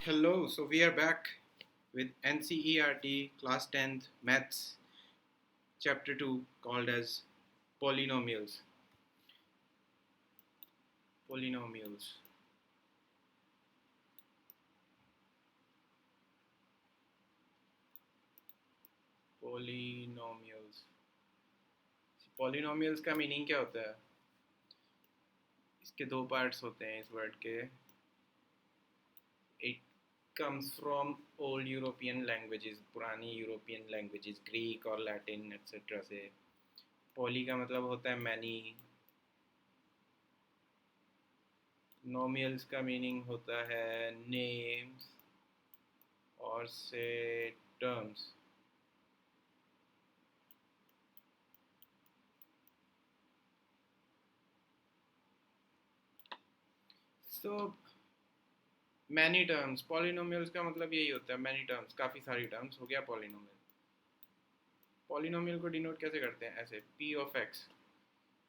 Hello, so we are back with NCERT Class 10th Maths Chapter 2 called as Polynomials. Polynomials. Polynomials. Polynomials का meaning क्या होता है? इसके दो पार्ट्स होते हैं इस वर्ड के. It comes from old European languages, पुरानी यूरोपियन लैंग्वेजेस, ग्रीक और लैटिन एक्सेट्रा से. पॉली का मतलब होता है मैनी. नोमियल्स का मीनिंग होता है नेम्स और से terms. So many terms. Polynomials का मतलब यही होता है मैनी टर्म्स, काफ़ी सारी टर्म्स. हो गया पॉलिनोमियल. पॉलिनोमियल को डिनोट कैसे करते हैं? ऐसे P of x.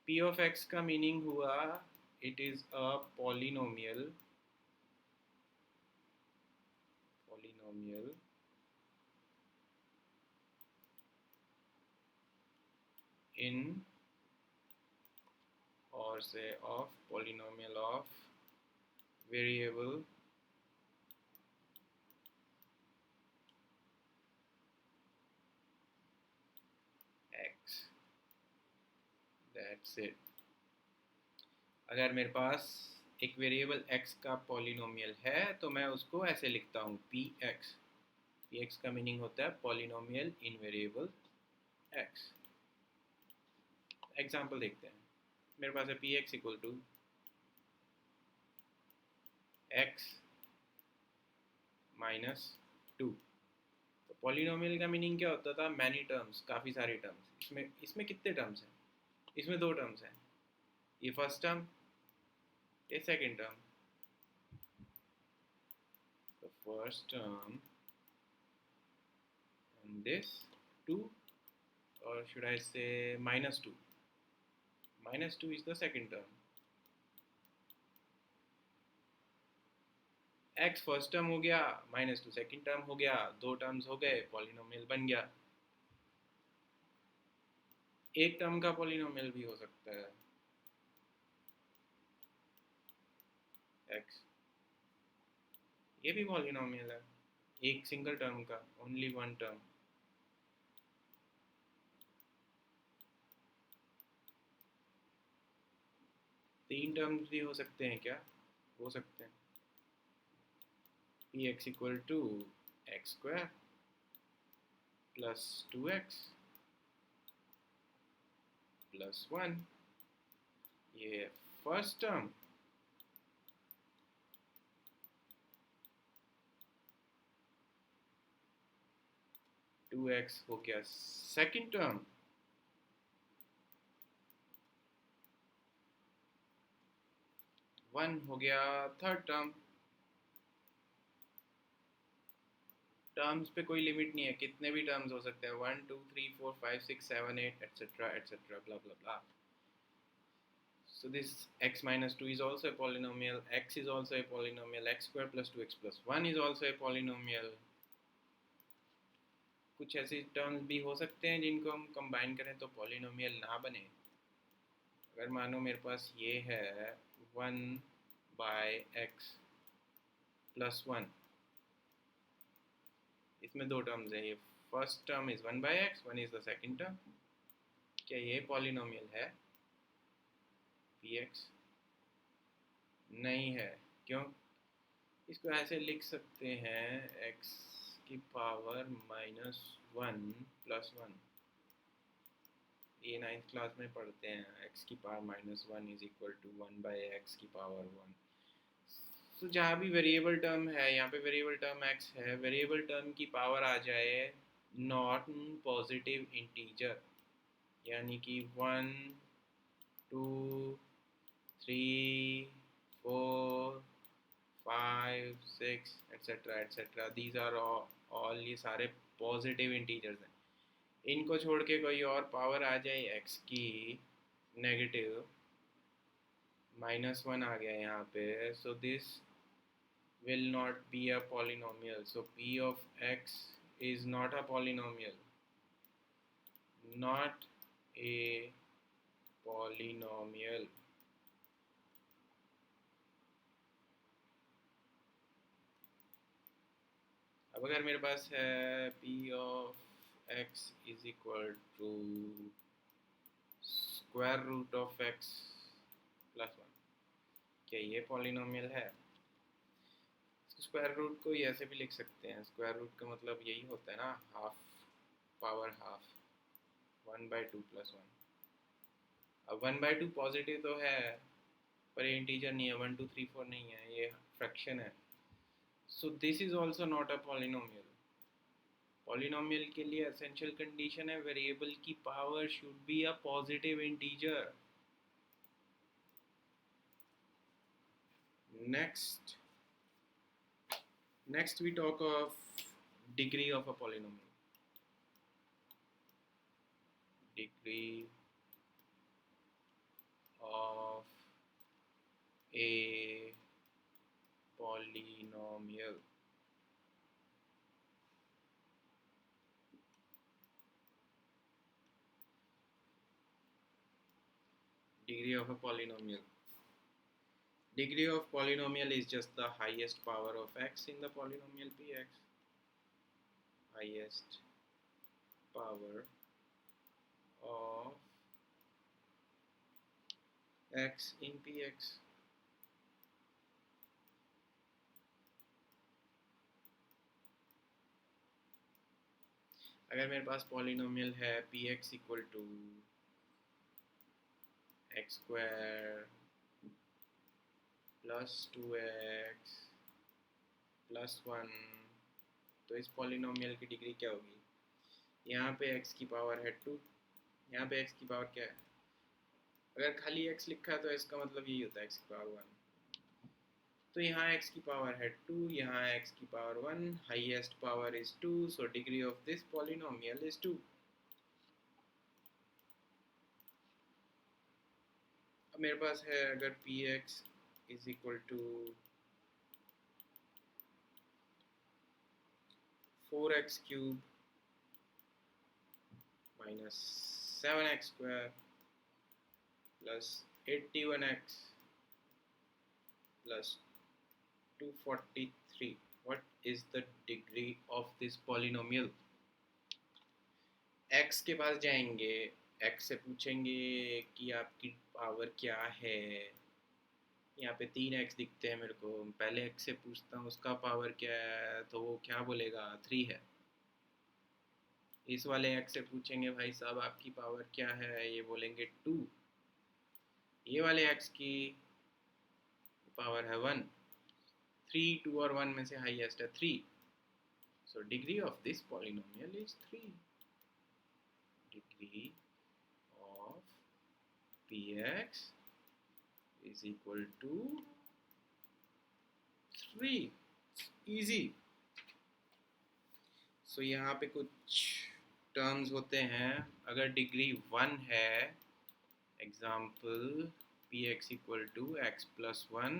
P of x का मीनिंग हुआ it is a polynomial. Polynomial इन और से of polynomial of variable x. That's it. अगर मेरे पास एक वेरिएबल x का पॉलिनोमियल है तो मैं उसको ऐसे लिखता हूँ पी एक्स. पी एक्स का मीनिंग होता है polynomial in variable x. Example देखते हैं. मेरे पास है P X equal to x minus two. तो पॉलिनोमियल का मीनिंग क्या होता था? मैनी टर्म्स, काफ़ी सारी टर्म्स. इसमें इसमें कितने टर्म्स हैं? इसमें दो टर्म्स हैं. ये फर्स्ट टर्म, ये सेकंड टर्म. तो first term and this 2, or should I say minus 2. Minus 2 is the second term. x first term हो गया, माइनस टू सेकेंड टर्म हो गया, दो टर्म्स हो गए, पॉलिनोमियल बन गया. एक टर्म का पॉलिनोमियल भी हो सकता है x. ये भी पॉलिनोमियल है एक सिंगल टर्म का, ओनली वन टर्म. तीन टर्म्स भी हो सकते हैं क्या? हो सकते हैं. P X equal to X square plus 2x plus 1. ये फर्स्ट टर्म. टू एक्स हो गया सेकेंड टर्म. वन हो गया थर्ड टर्म. टर्म्स पे कोई लिमिट नहीं है, कितने भी टर्म्स हो सकते हैं. 1 2 3 4 5 6 7 8 etcetera etcetera blah blah blah. So this x minus 2 is also a polynomial, x is also a polynomial, x square plus 2x plus 1 is also a polynomial. कुछ ऐसे टर्म्स भी हो सकते हैं जिनको हम कंबाइन करें तो पॉलिनोमियल ना बने. अगर मानो मेरे पास ये है 1/x प्लस 1. इसमें दो टर्म्स हैं. ये first term is 1/x, 1 is the second term. क्या ये पॉलिनोमियल है? पी एक्स नहीं है. क्यों? इसको ऐसे लिख सकते हैं x की पावर माइनस 1 प्लस 1. ये नाइन्थ क्लास में पढ़ते हैं. x की power minus 1 is equal to 1/x की पावर 1. तो जहाँ भी वेरिएबल टर्म है, यहाँ पे वेरिएबल टर्म x है, वेरिएबल टर्म की पावर आ जाए नॉट पॉजिटिव इंटीजर, यानी कि 1 2 3 4 5 6 etcetera etcetera. These are all, ये सारे पॉजिटिव इंटीजर्स हैं. इनको छोड़ के कोई और पावर आ जाए x की नेगेटिव, -1 आ गया यहाँ पे. So this will not be a polynomial. So p of x is not a polynomial. Not a polynomial. अब अगर मेरे पास है p of x is equal to square root of x plus 1, क्या ये पॉलिनोमियल है? स्क्वायर रूट को ऐसे भी लिख सकते हैं, स्क्वायर रूट का मतलब यही होता है ना, हाफ पावर हाफ, 1/2 + 1। अब 1/2 पॉजिटिव तो है पर ये इंटीजर नहीं है, 1 2 3 4 नहीं है, ये फ्रैक्शन है। So this is also not a polynomial. Polynomial के लिए एसेंशियल कंडीशन है वेरिएबल की power should be a positive integer. Next we talk of degree of a polynomial. Degree of a polynomial. Degree of a polynomial. Degree of polynomial is just the highest power of x in the polynomial px. Highest power of x in px. अगर मेरे पास polynomial है px equal to x square plus 2x plus 1, तो इस polynomial की degree क्या होगी? यहाँ पे x की पावर है 2, यहाँ पे x की पावर क्या है? अगर खाली x लिखा है तो इसका मतलब यही होता है x की पावर 1। तो यहाँ x की पावर है 2, यहाँ x की power 1, highest power is 2, so degree of this polynomial is 2। अब मेरे पास है अगर px is equal to 4x cube minus 7x square plus 81x plus 243, what is the degree of this polynomial? x के पास जाएंगे, x से पूछेंगे कि आपकी पावर क्या है। यहाँ पे 3x दिखते हैं मेरे को, पहले x से पूछता हूँ उसका पावर क्या है, तो वो क्या बोलेगा 3 है। इस वाले x से पूछेंगे भाई साहब आपकी पावर क्या है, ये बोलेंगे 2। ये वाले x की पावर है 1, 3, 2 और 1 में से हाईएस्ट है 3, so degree of this polynomial is 3. Degree of px is equal to 3. Easy. So यहाँ पे कुछ टर्म्स होते हैं, अगर डिग्री 1 है, example px equal to x plus 1,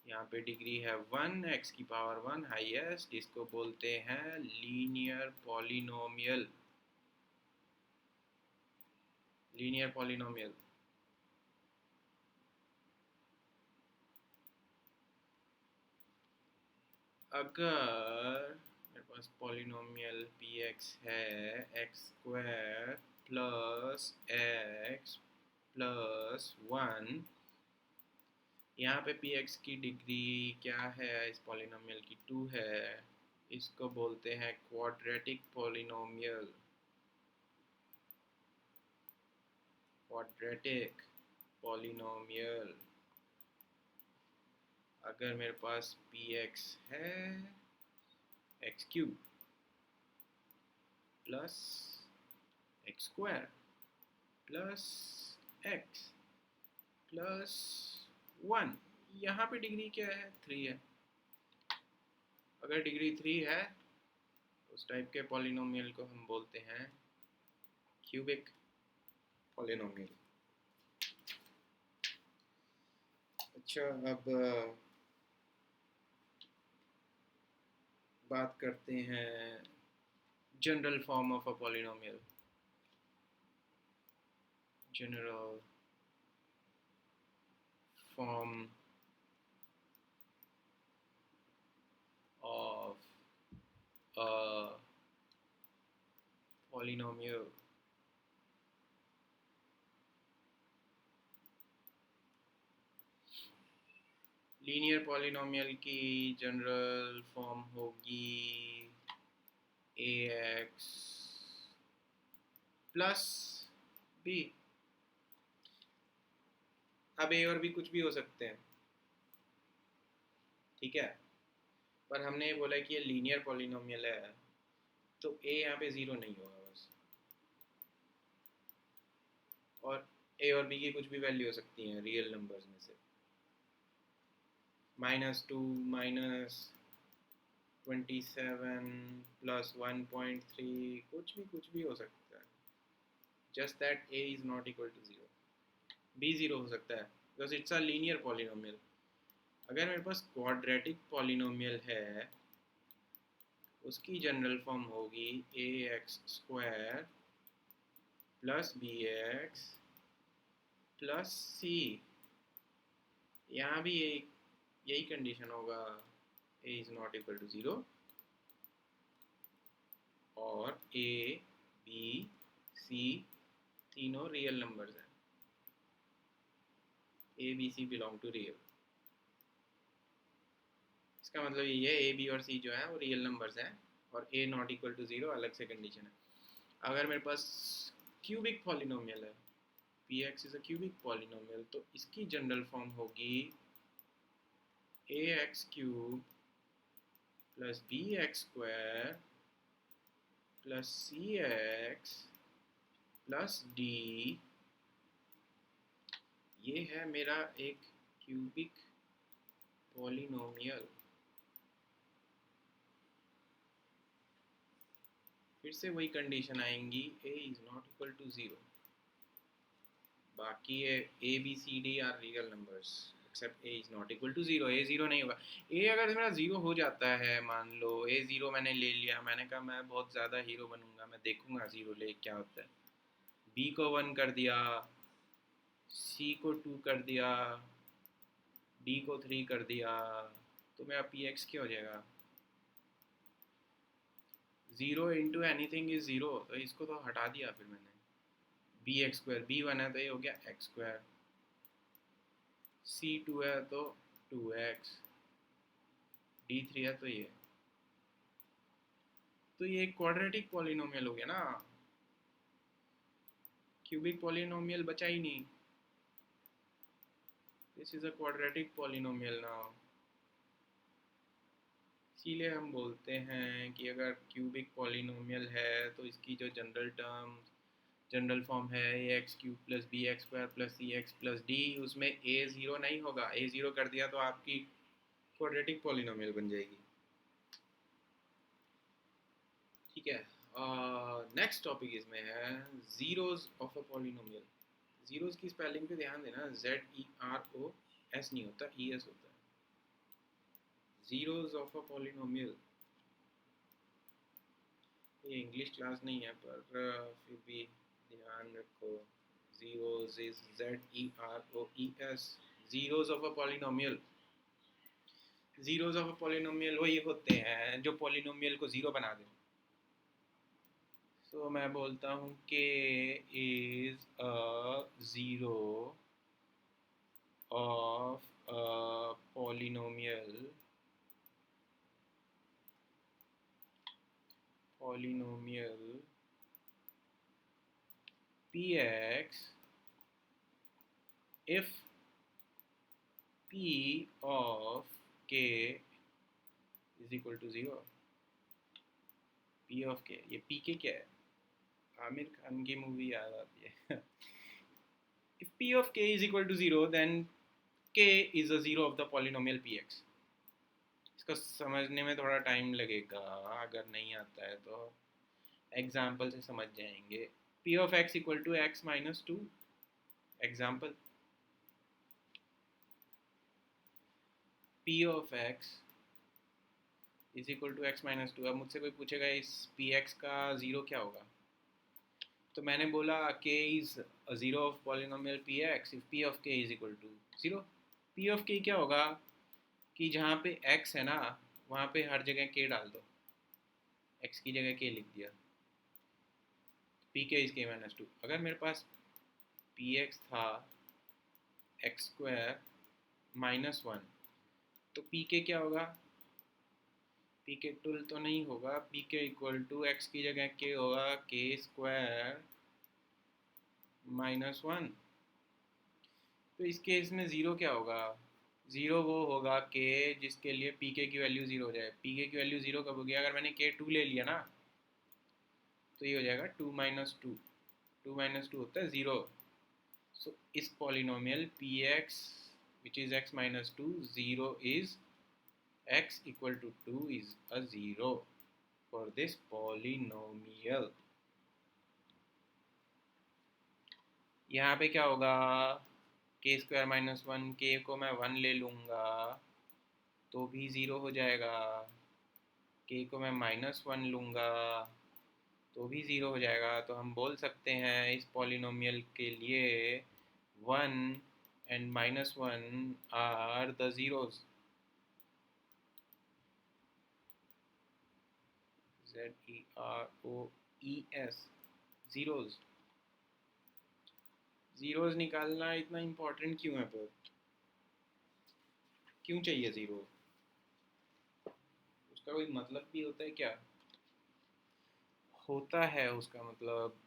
यहाँ पे डिग्री है 1, x की पावर 1 हाईएस्ट, इसको बोलते हैं लीनियर पॉलिनोमियल। Linear polynomial. अगर मेरे पास पॉलिनोमियल px है x square plus x plus 1, यहाँ पे px की डिग्री क्या है इस पॉलिनोमियल की? 2 है, इसको बोलते हैं क्वाड्रेटिक पॉलिनोमियल। Quadratic polynomial. अगर मेरे पास px है x cube plus x square plus x plus 1, यहाँ पे डिग्री क्या है? 3 है। अगर डिग्री 3 है उस टाइप के पॉलिनोमियल को हम बोलते हैं क्यूबिक पॉलिनोमियल। अच्छा, अब बात करते हैं general form of a polynomial. General form of a polynomial. Linear polynomial की जनरल फॉर्म होगी ax प्लस बी। अब ए और बी कुछ भी हो सकते हैं, ठीक है, पर हमने ये बोला कि ये लीनियर पॉलिनोमियल है, तो ए यहाँ पे ज़ीरो नहीं होगा बस। और ए और बी की कुछ भी वैल्यू हो सकती हैं रियल नंबर्स में से, -2 -27 +1.3, कुछ भी हो सकता है। Just that a is not equal to zero. B zero हो सकता है because it's a linear polynomial. अगर मेरे पास क्वाड्रेटिक पॉलिनोमियल है, उसकी जनरल फॉर्म होगी ax² plus bx plus c। यहाँ भी यही कंडीशन होगा, a is not equal to zero और a b c तीनों रियल नंबर्स हैं। a b c belong to real. इसका मतलब ये है a b और c जो है वो रियल नंबर्स हैं और a not equal to zero अलग से कंडीशन है। अगर मेरे पास क्यूबिक पॉलिनोमियल है, px is a cubic polynomial, तो इसकी जनरल फॉर्म होगी ax³ plus bx² plus cx plus d। ये है मेरा एक क्यूबिक पॉलिनोमियल। फिर से वही कंडीशन आएंगी, a is not equal to zero. बाकी है a b c d are real numbers except a is not equal to zero. a zero नहीं होगा। a अगर मेरा ज़ीरो हो जाता है, मान लो a ज़ीरो मैंने ले लिया, मैंने कहा मैं बहुत ज़्यादा हीरो बनूंगा, मैं देखूंगा ज़ीरो ले क्या होता है। b को 1 कर दिया, c को 2 कर दिया, d को 3 कर दिया, तो मेरा px क्या हो जाएगा? Zero into anything is zero, तो इसको तो हटा दिया फिर मैंने। bx² b1 है तो ये हो गया x², c2 है तो 2x, d3 है तो ये। तो ये एक क्वाड्रेटिक पॉलिनोमियल हो गया ना, क्यूबिक पॉलिनोमियल बचा ही नहीं। This is a quadratic polynomial now. इसीलिए हम बोलते हैं कि अगर क्यूबिक पॉलिनोमियल है तो इसकी जो जनरल फॉर्म है ax³ plus bx² plus cx plus d, उसमें a ज़ीरो नहीं होगा। a ज़ीरो कर दिया तो आपकी क्वाड्रेटिक पॉलिनोमियल बन जाएगी, ठीक है। नेक्स्ट टॉपिक इसमें है zeros of a polynomial. Zeros की स्पेलिंग पे ध्यान देना, ZEROS नहीं होता, ES होता है। ज़ीरोज़ ऑफ अ पॉलिनोमियल, ये इंग्लिश क्लास नहीं है पर फिर भी ध्यान रखो। Zeros is ZEROES, zeros of a polynomial. Zeros of a polynomial वही होते हैं जो पॉलिनोमियल को ज़ीरो बना दें। तो मैं बोलता हूँ k is a zero of a polynomial px if p of k is equal to zero. p of k, ये pk क्या है? आमिर खान की मूवी याद आती है। if p of k is equal to zero then k is a zero of the polynomial px। इसको समझने में थोड़ा टाइम लगेगा, अगर नहीं आता है तो एग्जाम्पल से समझ जाएंगे। p of x equal to x minus 2, example. p of x is equal to x minus two. अब मुझसे कोई पूछेगा इस पी एक्स का ज़ीरो क्या होगा, तो मैंने बोला k is zero of polynomial P x if P of k is equal to zero. P of k क्या होगा कि जहाँ पे x है ना वहाँ पे हर जगह k डाल दो, x की जगह k लिख दिया, पी के इज़ k माइनस टू। अगर मेरे पास पी एक्स था एक्स स्क्वायर माइनस वन, तो पी के क्या होगा, पी के टूल तो नहीं होगा, पी के इक्वल टू एक्स की जगह के होगा के स्क्वायर माइनस वन। तो इस केस में ज़ीरो क्या होगा, ज़ीरो वो होगा के जिसके लिए पी के की वैल्यू ज़ीरो हो जाए। पी के की वैल्यू ज़ीरो कब होगी, अगर मैंने के टू ले लिया ना तो ये हो जाएगा two minus two, two minus two होता है ज़ीरो। सो इस polynomial P x which is x minus two zero is x equal to 2 is a zero for this polynomial। यहाँ पे क्या होगा, k स्क्वायर माइनस वन, के को मैं वन ले लूँगा तो भी ज़ीरो हो जाएगा, k को मैं माइनस वन लूँगा तो भी ज़ीरो हो जाएगा। तो हम बोल सकते हैं इस पॉलिनोमियल के लिए one and minus one are the zeroes. ZEROES, zeroes. Zeroes निकालना इतना इम्पोर्टेंट क्यों है, पर क्यों चाहिए ज़ीरो, उसका कोई मतलब भी होता है क्या, होता है उसका मतलब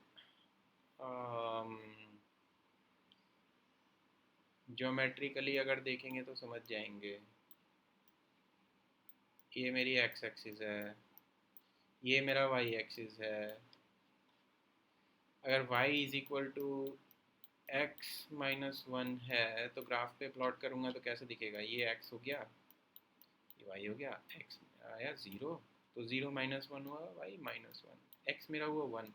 ज्योमेट्रिकली अगर देखेंगे तो समझ जाएंगे। ये मेरी एक्स एक्सिस है, ये मेरा वाई एक्सिस है। अगर y is equal to x minus one है तो ग्राफ पे प्लॉट करूँगा तो कैसे दिखेगा, ये x हो गया, ये y हो गया, x आया ज़ीरो, तो ज़ीरो माइनस वन हुआ y माइनस वन, x मेरा हुआ वन,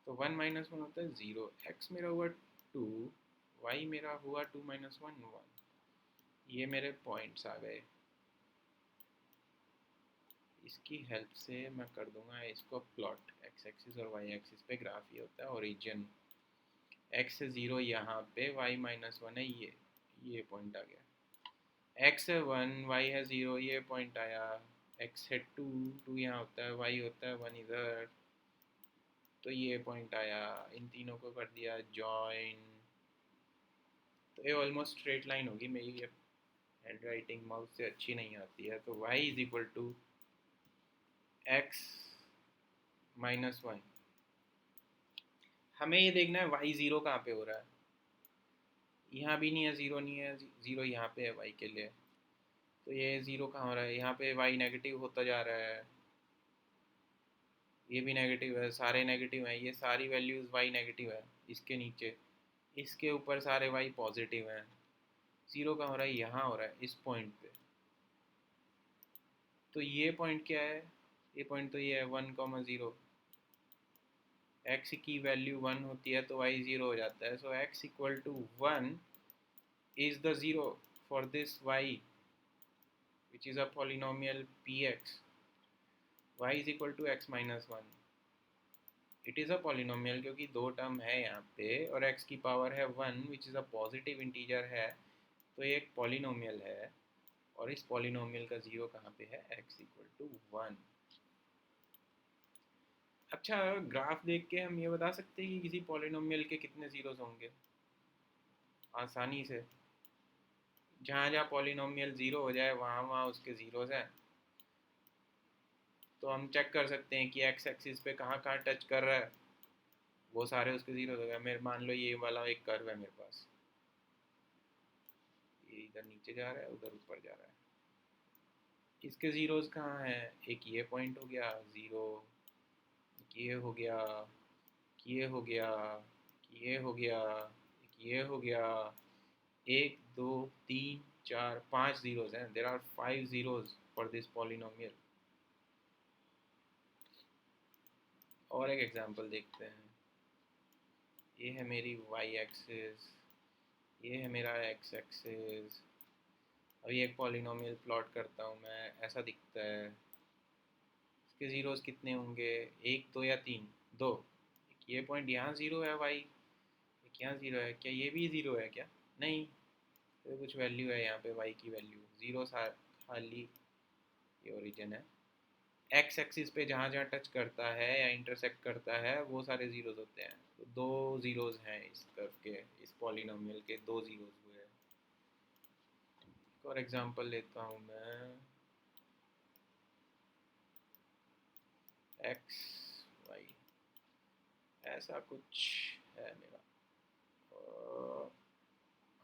तो वन माइनस वन होता है ज़ीरो, x मेरा हुआ टू, y मेरा हुआ टू माइनस वन वन। ये मेरे पॉइंट्स आ गए, इसकी हेल्प से मैं कर दूंगा इसको प्लॉट, एक्स एक्सिस और वाई एक्सिस पे ग्राफ ये होता है ओरिजिन, एक्स है ज़ीरो यहाँ पे, वाई माइनस वन है ये पॉइंट आ गया, एक्स है वन, वाई है ज़ीरो, ये पॉइंट आया, एक्स है टू, टू यहाँ होता है, वाई होता है वन इधर, तो ये पॉइंट आया, इन तीनों को कर दिया जॉइन। तो ये ऑलमोस्ट स्ट्रेट लाइन होगी, मेरी ये हैंड राइटिंग माउस से अच्छी नहीं आती है। तो y is equal to x minus one, हमें ये देखना है y ज़ीरो कहाँ पे हो रहा है, यहाँ भी नहीं है, ज़ीरो नहीं है, ज़ीरो यहाँ पे है y के लिए, तो ये ज़ीरो कहाँ हो रहा है, यहाँ पे y नेगेटिव होता जा रहा है, ये भी नेगेटिव है, सारे नेगेटिव हैं, ये सारी वैल्यूज़ y नेगेटिव है, इसके नीचे इसके ऊपर सारे y पॉजिटिव हैं, ज़ीरो कहाँ हो रहा है, यहाँ हो रहा है इस पॉइंट पे। तो ये पॉइंट क्या है, ये पॉइंट तो ये है वन कॉमा ज़ीरो, x की वैल्यू वन होती है तो y ज़ीरो हो जाता है। So x equal to one is the zero for this y which is a polynomial px, y is equal to x minus one, it is a polynomial क्योंकि दो term है यहाँ पे और x की पावर है one which is a positive integer है, तो ये एक पॉलिनोमियल है। और इस पॉलिनोमियल का ज़ीरो कहाँ पे है, x इक्वल टू वन। अच्छा, ग्राफ देख के हम ये बता सकते हैं कि किसी पॉलिनोमियल के कितने ज़ीरोज़ होंगे, आसानी से, जहाँ जहाँ पॉलिनोमियल ज़ीरो हो जाए वहाँ वहाँ उसके ज़ीरोज़ हैं। तो हम चेक कर सकते हैं कि एक्स एक्सिस पे कहाँ कहाँ टच कर रहा है, वो सारे उसके ज़ीरोज़ हो गए। मेरे मान लो ये वाला एक कर्व है मेरे पास, ये इधर नीचे जा रहा है, उधर ऊपर जा रहा है, इसके ज़ीरोज़ कहाँ हैं, एक ये पॉइंट हो गया ज़ीरो, ये हो गया, ये हो गया, ये हो गया, ये हो गया, एक दो तीन चार पाँच ज़ीरोज़ हैं, there are five zeroes for this polynomial. और एक एग्जांपल देखते हैं, ये है मेरी y एक्सिस, ये है मेरा x एक्सिस, अभी एक पॉलिनोमियल प्लॉट करता हूँ मैं, ऐसा दिखता है। इसके ज़ीरोज़ कितने होंगे, एक, दो या तीन? दो। ये पॉइंट यहाँ ज़ीरो है भाई, एक यहाँ ज़ीरो है, क्या ये भी ज़ीरो है क्या? नहीं, तो कुछ वैल्यू है यहाँ पे, वाई की वैल्यू ज़ीरो खाली ये ओरिजिन है। एक्स एक्सिस पे जहाँ जहाँ टच करता है या इंटरसेक्ट करता है वो सारे ज़ीरोज़ होते हैं। तो दो ज़ीरोज़ हैं इस कर्व के, इस पॉलिनोमियल के दो ज़ीरोज़ हुए हैं। एक और एग्जांपल लेता हूँ मैं, एक्स वाई, ऐसा कुछ है मेरा।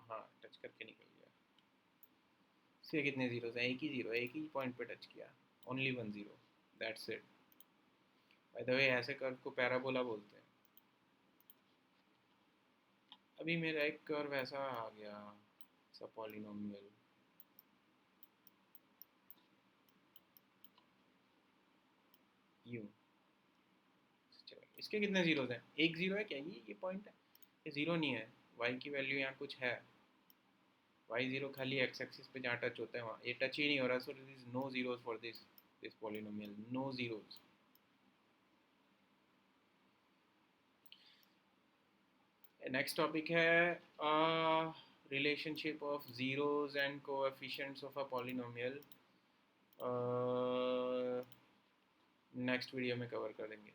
हाँ, टच करके निकल गया। इसके कितने ज़ीरोज़ हैं? एक ही ज़ीरो, एक ही पॉइंट पे टच किया, only one zero, that's it. By the way ऐसे कर्व को पैराबोला बोलते हैं। अभी मेरा एक कर्व ऐसा आ गया, ऐसा पॉलिनोमियल, यूं। चलो, इसके कितने ज़ीरोज़ हैं? एक ज़ीरो है क्या? ये पॉइंट है, ये ज़ीरो नहीं है। वाई की वैल्यू यहाँ कुछ है, वाई ज़ीरो खाली एक्स एक्सिस पे जहाँ टच होता है वहाँ, ये टच ही नहीं हो रहा। So this no zeros for this this polynomial, no zeros. Next topic है relationship of zeros and coefficients of a polynomial. Next video में कवर करेंगे।